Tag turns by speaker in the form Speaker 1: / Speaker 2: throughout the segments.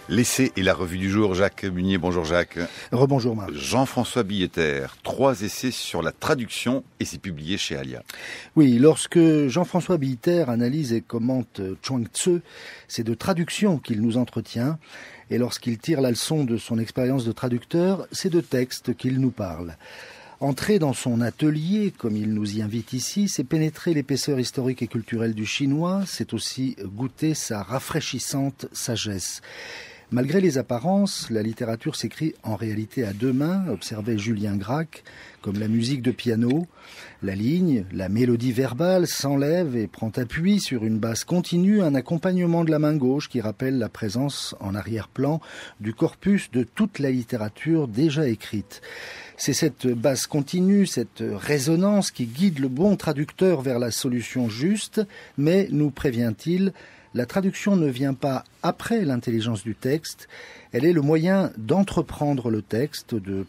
Speaker 1: L'essai et la revue du jour, Jacques Munier. Bonjour Jacques.
Speaker 2: Rebonjour Marc.
Speaker 1: Jean-François Billetter, 3 essais sur la traduction et c'est publié chez Alia.
Speaker 2: Oui, lorsque Jean-François Billetter analyse et commente Chuang Tzu, c'est de traduction qu'il nous entretient. Et lorsqu'il tire la leçon de son expérience de traducteur, c'est de texte qu'il nous parle. Entrer dans son atelier, comme il nous y invite ici, c'est pénétrer l'épaisseur historique et culturelle du chinois, c'est aussi goûter sa rafraîchissante sagesse. Malgré les apparences, la littérature s'écrit en réalité à deux mains, observait Julien Gracq, comme la musique de piano. La ligne, la mélodie verbale s'enlève et prend appui sur une basse continue, un accompagnement de la main gauche qui rappelle la présence en arrière-plan du corpus de toute la littérature déjà écrite. C'est cette basse continue, cette résonance qui guide le bon traducteur vers la solution juste, mais, nous prévient-il, la traduction ne vient pas après l'intelligence du texte, elle est le moyen d'entreprendre le texte, de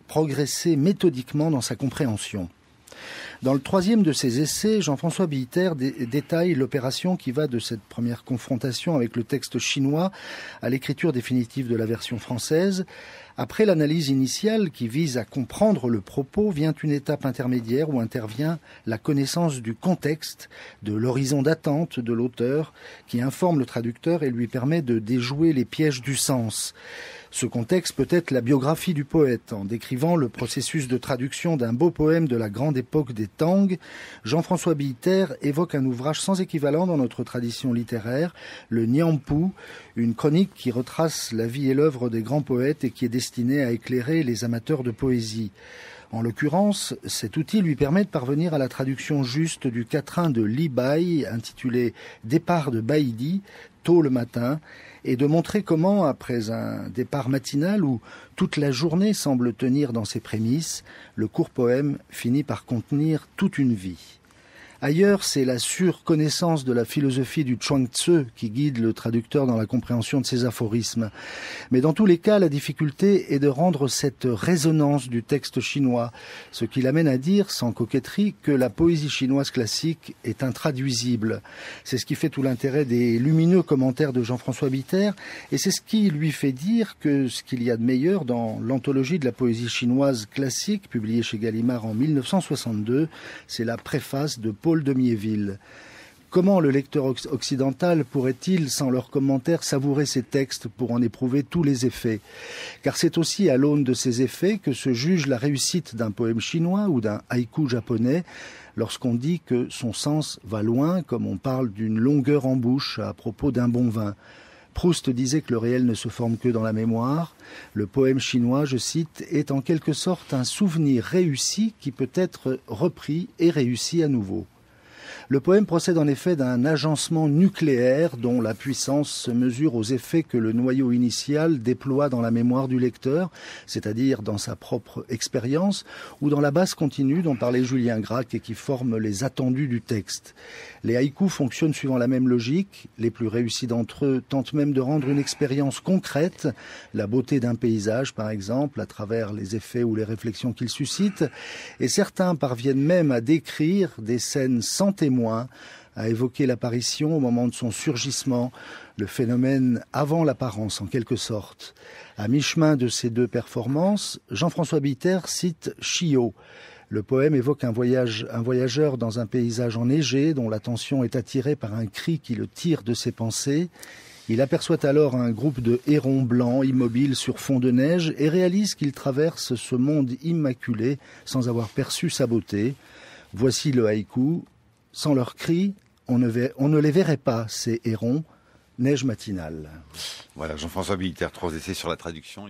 Speaker 2: progresser méthodiquement dans sa compréhension. Dans le troisième de ses essais, Jean-François Billetter détaille l'opération qui va de cette première confrontation avec le texte chinois à l'écriture définitive de la version française. Après l'analyse initiale qui vise à comprendre le propos, vient une étape intermédiaire où intervient la connaissance du contexte, de l'horizon d'attente de l'auteur qui informe le traducteur et lui permet de déjouer les pièges du sens. Ce contexte peut être la biographie du poète. En décrivant le processus de traduction d'un beau poème de la grande époque des Tang, Jean-François Billetter évoque un ouvrage sans équivalent dans notre tradition littéraire, le Nianpu, une chronique qui retrace la vie et l'œuvre des grands poètes et qui est destinée à éclairer les amateurs de poésie. En l'occurrence, cet outil lui permet de parvenir à la traduction juste du quatrain de Li Bai, intitulé « Départ de Baïdi », tôt le matin, et de montrer comment, après un départ matinal où toute la journée semble tenir dans ses prémices, le court poème finit par contenir toute une vie. Ailleurs, c'est la surconnaissance de la philosophie du Chuang Tzu qui guide le traducteur dans la compréhension de ses aphorismes. Mais dans tous les cas, la difficulté est de rendre cette résonance du texte chinois, ce qui l'amène à dire, sans coquetterie, que la poésie chinoise classique est intraduisible. C'est ce qui fait tout l'intérêt des lumineux commentaires de Jean-François Billetter, et c'est ce qui lui fait dire que ce qu'il y a de meilleur dans l'anthologie de la poésie chinoise classique, publiée chez Gallimard en 1962, c'est la préface de Paul de Miéville. Comment le lecteur occidental pourrait-il, sans leurs commentaires, savourer ces textes pour en éprouver tous les effets? Car c'est aussi à l'aune de ces effets que se juge la réussite d'un poème chinois ou d'un haïku japonais, lorsqu'on dit que son sens va loin, comme on parle d'une longueur en bouche à propos d'un bon vin. Proust disait que le réel ne se forme que dans la mémoire. Le poème chinois, je cite, est en quelque sorte un souvenir réussi qui peut être repris et réussi à nouveau. Le poème procède en effet d'un agencement nucléaire dont la puissance se mesure aux effets que le noyau initial déploie dans la mémoire du lecteur, c'est-à-dire dans sa propre expérience, ou dans la base continue dont parlait Julien Gracq et qui forme les attendus du texte. Les haïkus fonctionnent suivant la même logique. Les plus réussis d'entre eux tentent même de rendre une expérience concrète, la beauté d'un paysage par exemple, à travers les effets ou les réflexions qu'il suscite, et certains parviennent même à décrire des scènes sans témoin, à évoquer l'apparition au moment de son surgissement, le phénomène avant l'apparence en quelque sorte. À mi-chemin de ces deux performances, Jean-François Billetter cite Chio. Le poème évoque un voyageur dans un paysage enneigé dont l'attention est attirée par un cri qui le tire de ses pensées. Il aperçoit alors un groupe de hérons blancs immobiles sur fond de neige et réalise qu'il traverse ce monde immaculé sans avoir perçu sa beauté. Voici le haïku. Sans leurs cris, on ne les verrait pas, ces hérons, neige matinale.
Speaker 1: Voilà, Jean-François Billetter, 3 essais sur la traduction.